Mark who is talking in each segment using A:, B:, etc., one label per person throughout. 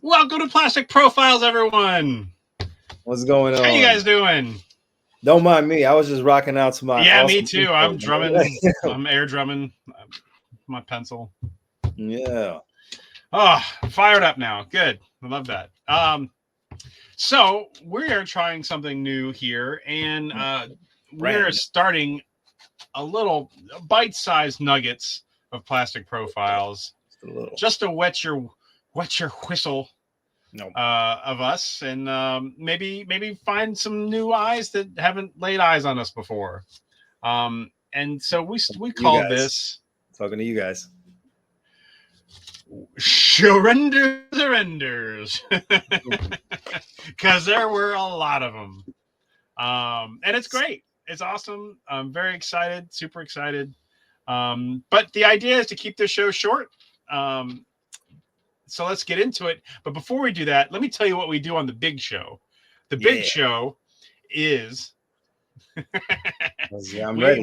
A: Welcome to Plastic Profiles, everyone.
B: What's going on?
A: How you guys doing?
B: Don't mind me. I was just rocking out to my
A: Yeah,
B: awesome
A: me too.
B: intro,
A: I'm
B: man.
A: drumming. I'm air drumming my pencil.
B: Yeah.
A: Oh, fired up now. Good. I love that. So we are trying something new here, and we're starting a little bite-sized nuggets of Plastic Profiles, just to wet your whistle.
B: No.
A: Of us, and maybe find some new eyes that haven't laid eyes on us before. And so we call this
B: talking to you guys.
A: surrenders, because there were a lot of them, and it's great. It's awesome. I'm very excited, super excited. But the idea is to keep this show short. So let's get into it. But before we do that, let me tell you what we do on the big show. The big show is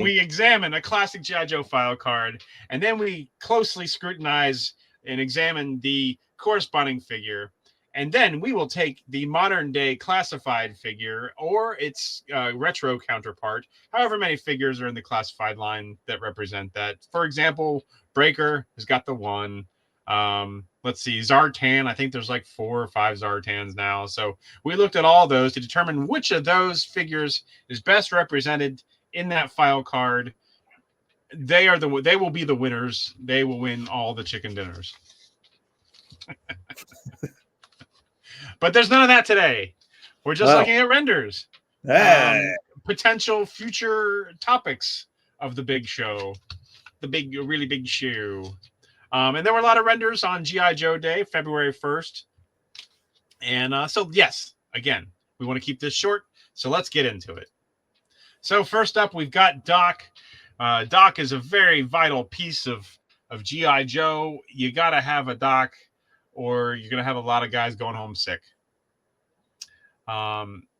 A: we examine a classic G.I. Joe file card, and then we closely scrutinize and examine the corresponding figure. And then we will take the modern day classified figure or its retro counterpart, however many figures are in the classified line that represent that. For example, Breaker has got the 1. Let's see, Zartan. I think there's like 4 or 5 Zartans now. So we looked at all those to determine which of those figures is best represented in that file card. They will be the winners. They will win all the chicken dinners. But there's none of that today. We're just looking at renders. Potential future topics of the big show. The really big show. And there were a lot of renders on G.I. Joe Day, February 1st. And so, yes, again, we want to keep this short. So let's get into it. So first up, we've got Doc. Doc is a very vital piece of G.I. Joe. You got to have a Doc, or you're going to have a lot of guys going home sick.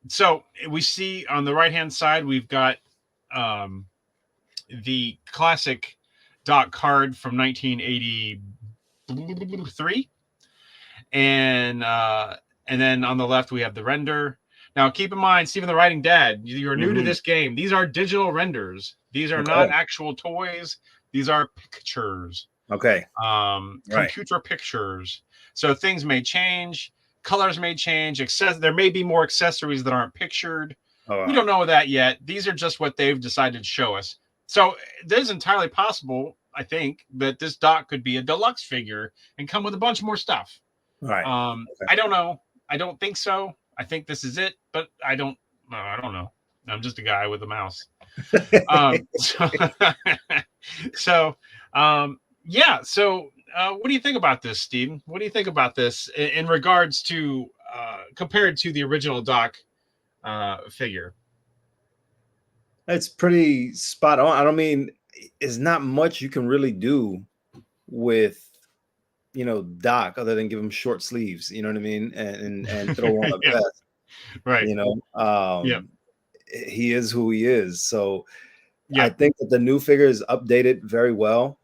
A: So we see on the right-hand side, we've got the classic Doc card from 1983. And then on the left, we have the render. Now, keep in mind, Stephen the Writing Dad, you're new to this game. These are digital renders. These are not actual toys. These are pictures.
B: Okay.
A: Computer pictures. So things may change. Colors may change. There may be more accessories that aren't pictured. We don't know that yet. These are just what they've decided to show us. So it is entirely possible, I think, that this Doc could be a deluxe figure and come with a bunch more stuff.
B: Right.
A: I don't know. I don't think so. I think this is it, but I don't know. I'm just a guy with a mouse. So what do you think about this, Steven? What do you think about this in regards to compared to the original Doc figure?
B: It's pretty spot on. I don't mean, it's not much you can really do with, Doc other than give him short sleeves, you know what I mean? And throw on a vest.
A: Right.
B: He is who he is. So I think that the new figure is updated very well.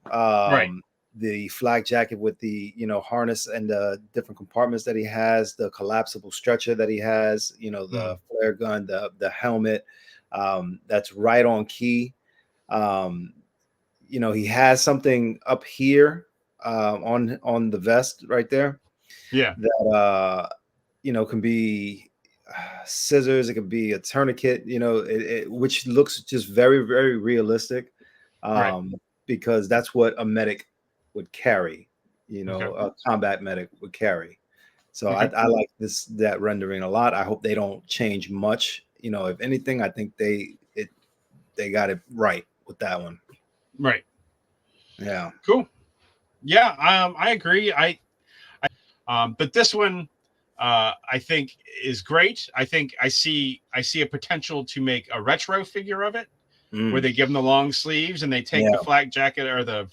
B: The flak jacket with the, harness and the different compartments that he has, the collapsible stretcher that he has, the flare gun, the helmet, that's right on key. He has something up here on the vest right there.
A: Yeah.
B: That can be scissors. It could be a tourniquet. Which looks just very, very realistic. Because that's what a medic would carry. A combat medic would carry. So I like that rendering a lot. I hope they don't change much. If anything, I think they got it right with that one.
A: Right.
B: Yeah.
A: Cool. Yeah. I agree. But this one, I think is great. I think I see a potential to make a retro figure of it, where they give them the long sleeves and they take the flak jacket or the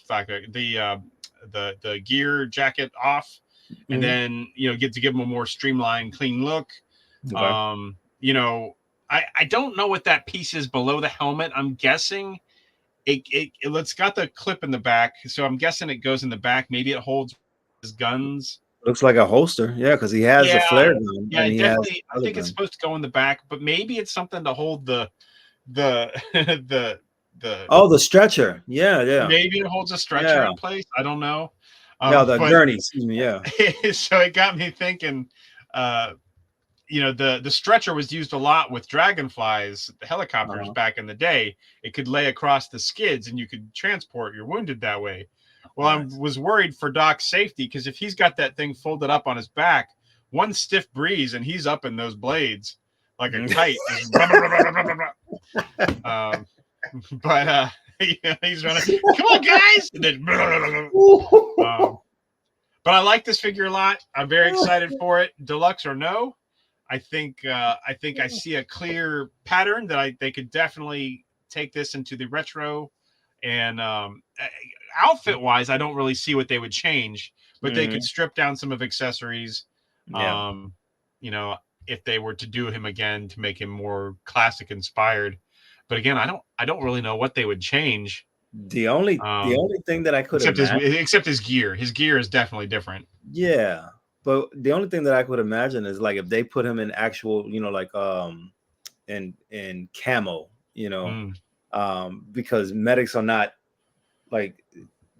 A: gear jacket off, and then get to give them a more streamlined, clean look. I don't know what that piece is below the helmet. I'm guessing it's got the clip in the back, so I'm guessing it goes in the back. Maybe it holds his guns.
B: Looks like a holster. Yeah, because he has the
A: Yeah,
B: flare gun
A: yeah,
B: and
A: it
B: he has
A: definitely. I
B: the other
A: think it's
B: gun.
A: supposed to go in the back, but maybe it's something to hold the the
B: Oh, the stretcher. Yeah, yeah,
A: maybe it holds a stretcher
B: yeah.
A: in place. I don't know.
B: Yeah, the
A: But
B: gurney. Excuse me. Yeah.
A: so it got me thinking. Uh, the stretcher was used a lot with dragonflies, the helicopters
B: Uh-huh.
A: back in the day. It could lay across the skids, and you could transport your wounded that way. Well, I
B: Nice.
A: was worried for Doc's safety because if he's got that thing folded up on his back, one stiff breeze and he's up in those blades like a kite. Just blah, blah, blah, blah, blah, blah. But he's running. Come on, guys! And then, blah, blah, blah, blah. But I like this figure a lot. I'm very excited for it, deluxe or no. I think I see a clear pattern that they could definitely take this into the retro. And outfit wise, I don't really see what they would change, but they could
B: Mhm.
A: strip down some of accessories.
B: Yeah.
A: Um, you know, if they were to do him again to make him more classic inspired. But again, I don't really know what they would change.
B: The only thing that I could imagine,
A: Except his gear. His gear is definitely different.
B: yeah, but the only thing that I could imagine is like if they put him in actual, like in camo,
A: Mm,
B: because medics are not like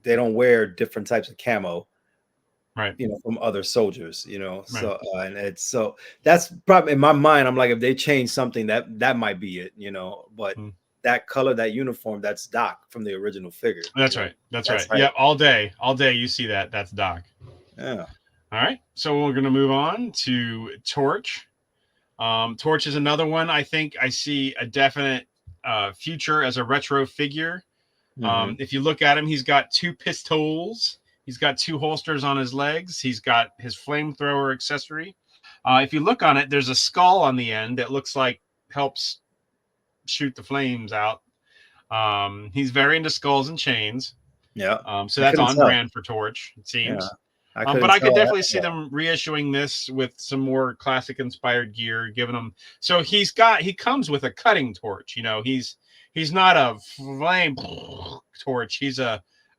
B: they don't wear different types of camo,
A: right,
B: from other soldiers,
A: right.
B: so and it's so that's probably in my mind. I'm like, if they change something, that might be it, but
A: Mm.
B: that color, that uniform, that's Doc from the original figure,
A: That's right. That's
B: that's
A: right.
B: right.
A: Yeah, all day. All day you see that. That's Doc.
B: Yeah.
A: All right. So we're going to move on to Torch. Torch is another one. I think I see a definite future as a retro figure.
B: Hmm.
A: If you look at him, he's got two pistols. He's got two holsters on his legs. He's got his flamethrower accessory. If you look on it, there's a skull on the end that looks like helps shoot the flames out. He's very into skulls and chains.
B: Yeah.
A: So
B: I
A: that's
B: couldn't
A: on
B: tell.
A: brand for Torch, it
B: Yeah.
A: seems.
B: I
A: But
B: couldn't
A: I could
B: tell
A: definitely see
B: that.
A: them reissuing this with some more classic inspired gear, giving him. So he comes with a cutting torch. He's not a flame torch.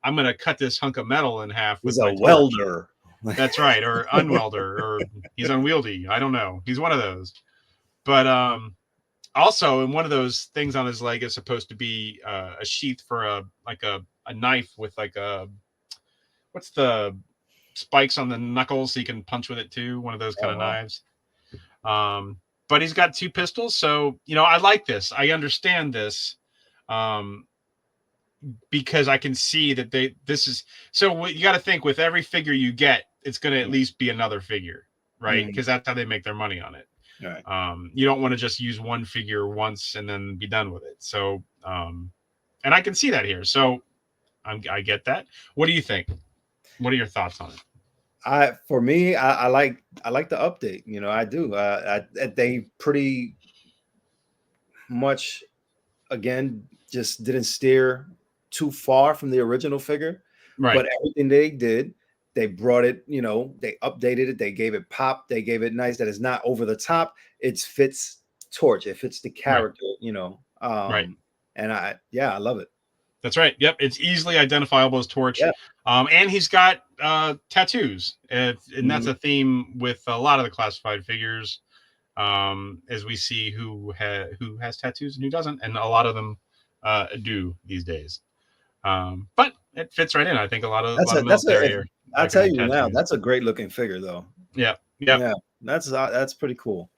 A: I'm gonna cut this hunk of metal in half
B: He's
A: with
B: a
A: my torch.
B: welder.
A: That's right, or unwelder, or he's unwieldy. I don't know. He's one of those. But also, in one of those things on his leg is supposed to be a sheath for a knife with like a what's the spikes on the knuckles so you can punch with it too. One of those kind
B: Oh
A: of
B: wow.
A: knives. But he's got two pistols, so I like this. I understand this. Um, because I can see that this is so you got to think with every figure you get, it's going to at least be another figure, right?
B: Mm,
A: Because that's how they make their money on it.
B: all right.
A: You don't want to just use one figure once and then be done with it. So, and I can see that here. So I get that. What do you think? What are your thoughts on it?
B: For me, I like the update. I do. They pretty much again just didn't steer too far from the original figure,
A: Right,
B: but everything they did, they brought it. They updated it. They gave it pop. They gave it nice. That is not over the top. It fits Torch. It fits the
A: right,
B: character.
A: right.
B: And I love it.
A: That's right. Yep, it's easily identifiable as Torch,
B: Yeah.
A: and he's got tattoos, and that's
B: Mhm.
A: a theme with a lot of the classified figures. As we see who has tattoos and who doesn't, and a lot of them do these days. But it fits right in. I think a
B: That's
A: lot
B: a
A: of
B: that's a
A: military
B: if
A: are
B: I
A: not going
B: tell
A: to have
B: you now,
A: tattoos.
B: that's a great looking figure though.
A: Yeah, yep.
B: Yeah, that's pretty cool.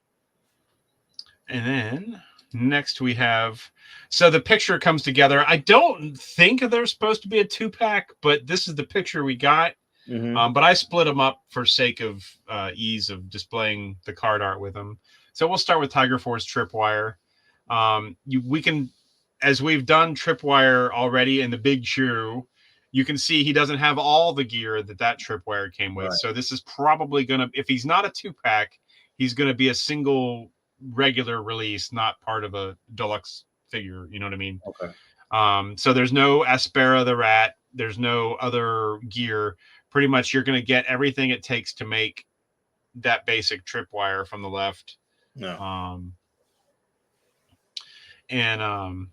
A: And then next we have so the picture comes together. I don't think they're supposed to be a 2-pack, but this is the picture we got.
B: Hmm.
A: But I split them up for sake of ease of displaying the card art with them. So we'll start with Tiger Force Tripwire. We can, as we've done Tripwire already in the big shoe, you can see he doesn't have all the gear that Tripwire came with.
B: Right.
A: So this is probably gonna, if he's not a 2-pack, he's gonna be a single regular release, not part of a deluxe figure. You know what I mean?
B: Okay.
A: So there's no Aspera the rat. There's no other gear. Pretty much, you're going to get everything it takes to make that basic tripwire from the left.
B: No.
A: Um, and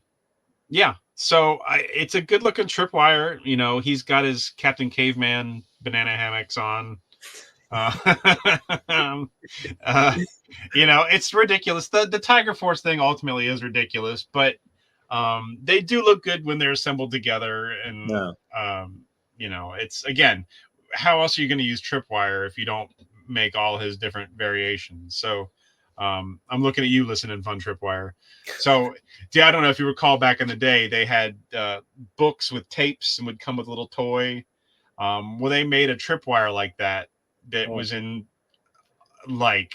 A: yeah, so it's a good looking tripwire. He's got his Captain Caveman banana hammocks on. Um, uh, it's ridiculous. The Tiger Force thing ultimately is ridiculous, but they do look good when they're assembled together. And it's, again, how else are you going to use Tripwire if you don't make all his different variations? So I'm looking at you, listening fun Tripwire. So I don't know if you recall back in the day, they had books with tapes and would come with a little toy. Well, they made a Tripwire like that was in like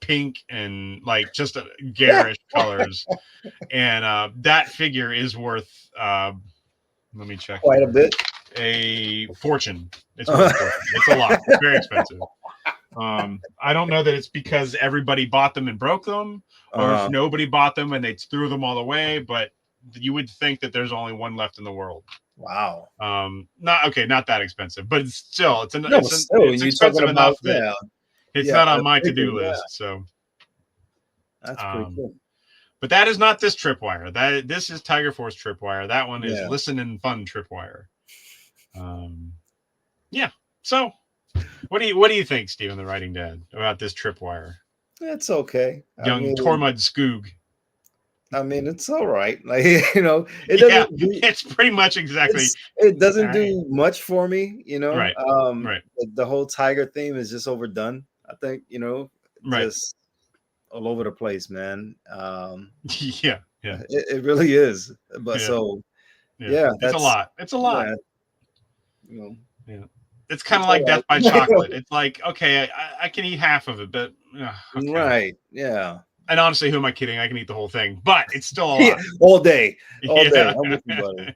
A: pink and like just garish colors, and that figure is worth let me check
B: quite
A: here.
B: a bit.
A: A fortune. It's worth a fortune. It's a lot. It's very expensive. I don't know that it's because everybody bought them and broke them, or if nobody bought them and they threw them all away, but you would think that there's only one left in the world.
B: Wow.
A: Not that expensive, but it's still it's
B: expensive
A: enough that it's not on my to-do list. So
B: that's pretty cool.
A: But that is not this Tripwire. This is Tiger Force Tripwire. That one is Listen and Fun Tripwire. So what do you think, Steven, the writing dad, about this Tripwire?
B: It's okay.
A: Young Tormud Skoog.
B: I mean, it's all right. Like, it doesn't
A: it's pretty much exactly.
B: It doesn't do much for me,
A: Right.
B: The whole tiger theme is just overdone, I think, just all over the place, man. It really is. But
A: it's a lot. It's a lot.
B: Yeah,
A: It's kind of like Death by Chocolate. It's like, okay, I can eat half of it, but okay.
B: Right, yeah.
A: And honestly, who am I kidding? I can eat the whole thing, but it's still a lot.
B: All day. I'm with you, buddy.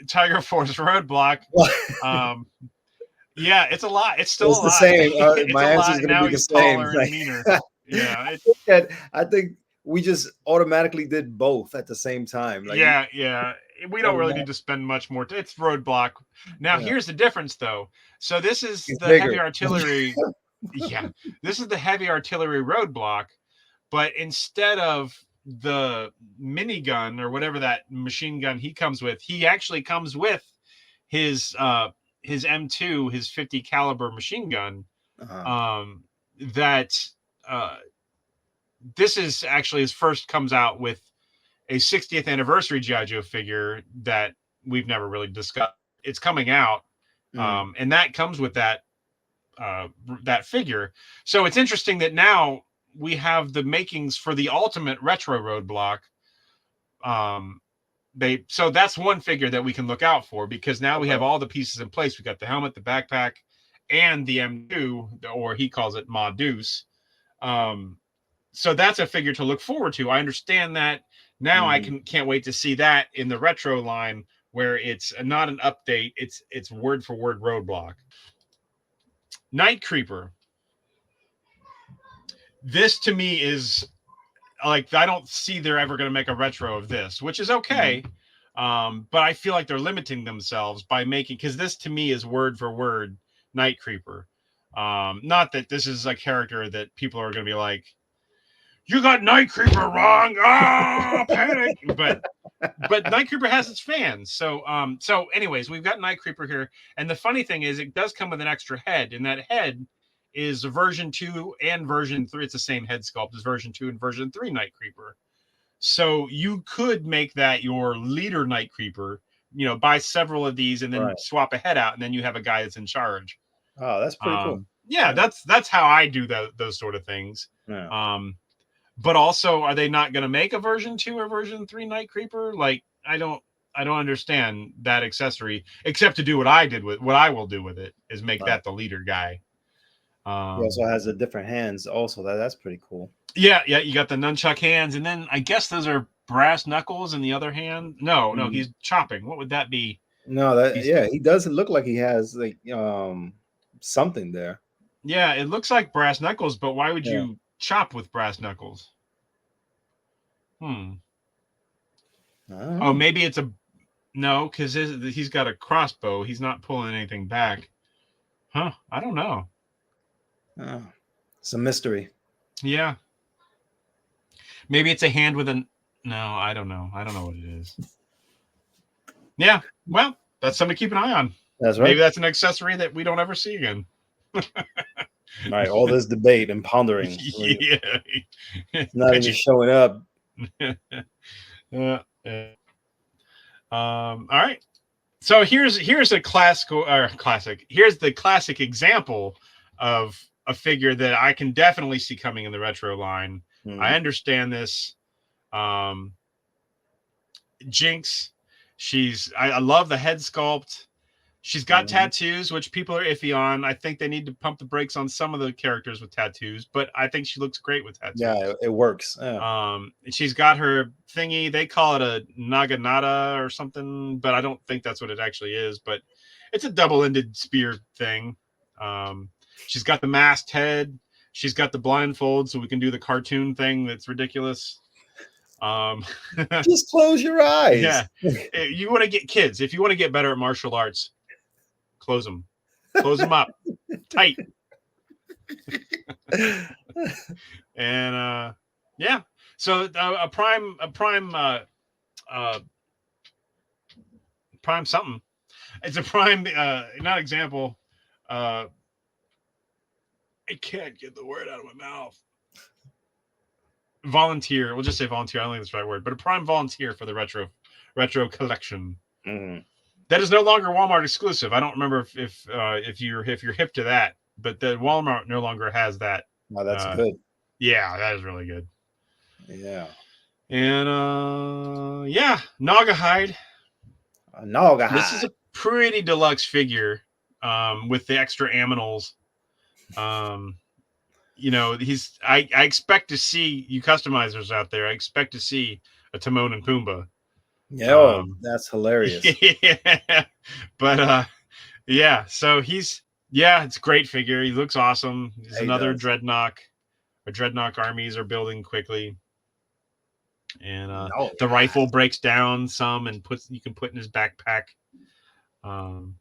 A: Tiger Force Roadblock. It's a lot. It's still
B: a lot. The same. My answer is going to be the same.
A: Taller and meaner. Yeah,
B: I think we just automatically did both at the same time. Like,
A: we don't really need to spend much more. It's Roadblock. Now, here's the difference, though. So this is the heavy artillery. This is the heavy artillery Roadblock, but instead of the minigun or whatever that machine gun he comes with, he actually comes with his M2, his 50 caliber machine gun. This is actually his first comes out with a 60th anniversary G.I. Joe figure that we've never really discussed. It's coming out, and that comes with that figure. So it's interesting that now we have the makings for the ultimate retro Roadblock. So that's one figure that we can look out for, because now we have all the pieces in place. We got the helmet, the backpack, and the M2, or he calls it Ma Deuce. So that's a figure to look forward to. I understand that now. I can't wait to see that in the retro line, where it's not an update. It's word for word Roadblock. Night Creeper. This to me is like, I don't see they're ever going to make a retro of this, which is okay. But I feel like they're limiting themselves by making, because this to me is word for word Night Creeper. Not that this is a character that people are going to be like, you got Night Creeper wrong. Panic. But Night Creeper has its fans. So anyways, we've got Night Creeper here. And the funny thing is, it does come with an extra head, and that head is version 2 and version 3. It's the same head sculpt as version 2 and version 3 Night Creeper. So you could make that your leader Night Creeper, buy several of these and then swap a head out, and then you have a guy that's in charge.
B: Oh, that's pretty cool.
A: Yeah, that's how I do those sort of things.
B: Yeah.
A: But also, are they not going to make a version 2 or version 3 Night Creeper? Like, I don't understand that accessory, except to do what I will do with it, is make that the leader guy.
B: He also has the different hands. Also, that's pretty cool.
A: Yeah. You got the nunchuck hands, and then I guess those are brass knuckles in the other hand. No, he's chopping. What would that be?
B: No, he doesn't look like he has like something there.
A: Yeah, it looks like brass knuckles, but why would you chop with brass knuckles? Oh, maybe it's because he's got a crossbow. He's not pulling anything back. I don't know.
B: It's a mystery.
A: Yeah. Maybe it's a hand with no, I don't know. I don't know what it is. Yeah. Well, that's something to keep an eye on.
B: That's right.
A: Maybe that's an accessory that we don't ever see again.
B: Right. All this debate and pondering.
A: Yeah.
B: It's not even showing up.
A: Yeah. All right. So here's a classic. Here's the classic example of a figure that I can definitely see coming in the retro line. I understand this. Jinx. I love the head sculpt. She's got tattoos, which people are iffy on. I think they need to pump the brakes on some of the characters with tattoos, but I think she looks great with tattoos.
B: Yeah, it works. Yeah.
A: She's got her thingy. They call it a naginata or something, but I don't think that's what it actually is. But it's a double-ended spear thing. She's got the masked head. She's got the blindfold, so we can do the cartoon thing that's ridiculous.
B: Just close your eyes.
A: Yeah. You want to get kids. If you want to get better at martial arts, close them up tight. And yeah, so a prime something. It's a prime not example. I can't get the word out of my mouth. Volunteer. We'll just say volunteer. I don't think that's the right word, but a prime volunteer for the retro collection. That is no longer Walmart exclusive. I don't remember if you're hip to that, but the Walmart no longer has that.
B: Oh, that's good.
A: Yeah, that is really good.
B: Yeah.
A: And yeah, Naugahyde.
B: Naugahyde.
A: This is a pretty deluxe figure with the extra aminals. You know, I expect to see you customizers out there. I expect to see a Timone and Pumbaa.
B: Yeah, that's hilarious.
A: Yeah. But yeah, so it's a great figure. He looks awesome. He's another Dreadnought. Our Dreadnought armies are building quickly. And the rifle breaks down some and you can put in his backpack.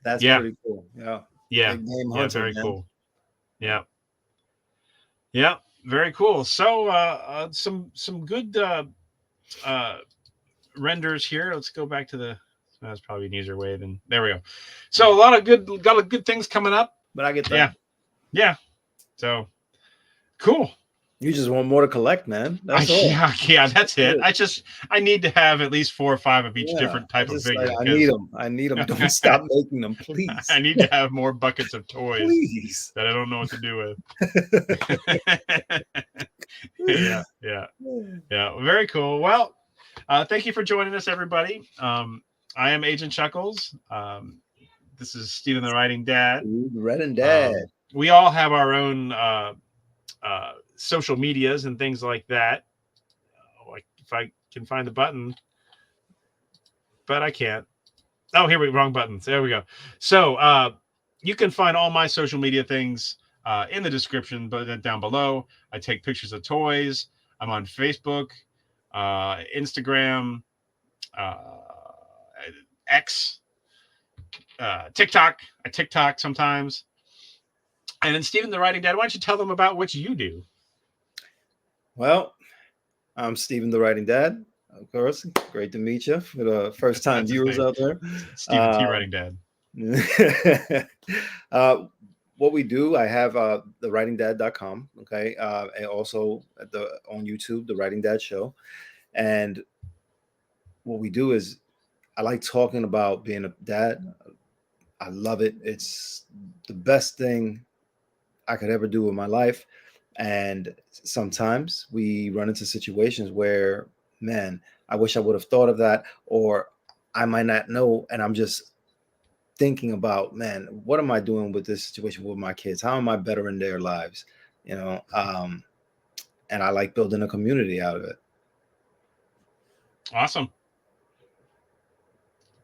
B: That's pretty cool. Yeah.
A: Yeah. Very cool. Yeah. Yeah, very cool. So some good renders here. Let's go back to that's probably an easier way than there we go. So a lot of good things coming up.
B: But I get that.
A: Yeah. So cool.
B: You just want more to collect, man. That's all.
A: Yeah, that's it. I need to have at least 4 or 5 of each different type of figure.
B: I need them. Don't stop making them, please.
A: I need to have more buckets of toys
B: please.
A: That I don't know what to do with. Yeah. Very cool. Well, thank you for joining us, everybody. I am AgentChuckles. This is Steven the Writing Dad.
B: Writing Dad.
A: We all have our own social medias and things like that. Like if I can find the button, but I can't. Oh, here we go. Wrong buttons. There we go. So you can find all my social media things in the description, but down below. I take pictures of toys. I'm on Facebook, Instagram, X, TikTok. I TikTok sometimes. And then Steven the Writing Dad, why don't you tell them about what you do?
B: Well, I'm Steven the Writing Dad, of course. Great to meet you for the first time viewers out there.
A: Steven T. Writing Dad.
B: What we do, I have thewritingdad.com, okay, and also on YouTube, The Writing Dad Show. And what we do is I like talking about being a dad. I love it. It's the best thing I could ever do in my life. And sometimes we run into situations where, man, I wish I would have thought of that, or I might not know. And I'm just thinking about, man, what am I doing with this situation with my kids? How am I bettering their lives? You know, and I like building a community out of it.
A: Awesome.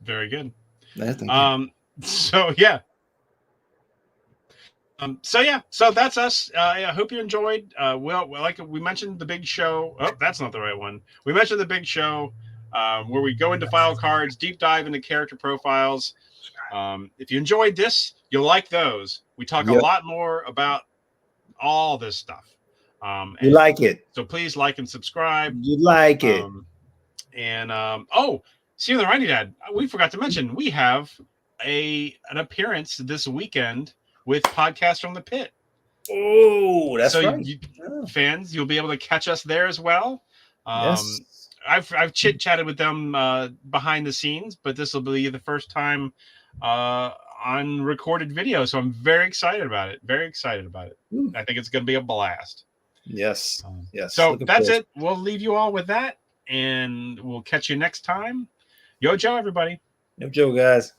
A: Very good.
B: So
A: that's us. I hope you enjoyed. Well, like we mentioned, the big show. Oh, that's not the right one. We mentioned the big show where we go into file cards, deep dive into character profiles. If you enjoyed this, you'll like those. We talk a lot more about all this stuff.
B: You like it.
A: So please like and subscribe.
B: You like it.
A: Steven the Writing Dad, we forgot to mention we have an appearance this weekend with Podcast from the Pit.
B: Oh, that's
A: so
B: right.
A: Fans, you'll be able to catch us there as well.
B: Yes.
A: I've chit chatted with them behind the scenes, but this will be the first time on recorded video. So I'm very excited about it. Very excited about it.
B: Ooh.
A: I think it's going to be a blast.
B: Yes. Yes.
A: So that's it. We'll leave you all with that, and we'll catch you next time. Yo, Joe, everybody.
B: Yo, Joe, guys.